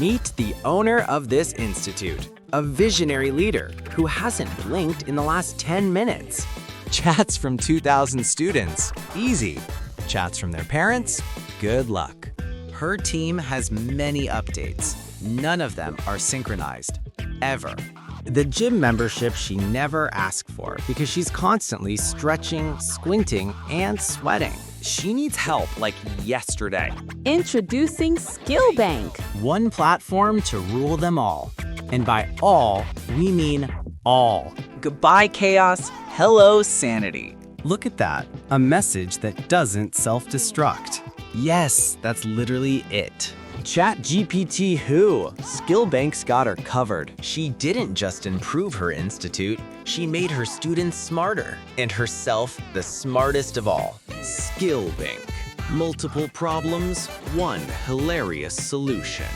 Meet the owner of this institute, a visionary leader who hasn't blinked in the last 10 minutes. Chats from 2,000 students, easy. Chats from their parents, good luck. Her team has many updates. None of them are synchronized, ever. The gym membership she never asked for because she's constantly stretching, squinting, and sweating. She needs help like yesterday. Introducing skillBNK. One platform to rule them all. And by all, we mean all. Goodbye, chaos. Hello, sanity. Look at that, a message that doesn't self-destruct. Yes, that's literally it. ChatGPT who? skillBNK's got her covered. She didn't just improve her institute, she made her students smarter, and herself the smartest of all. skillBNK. Multiple problems, one hilarious solution.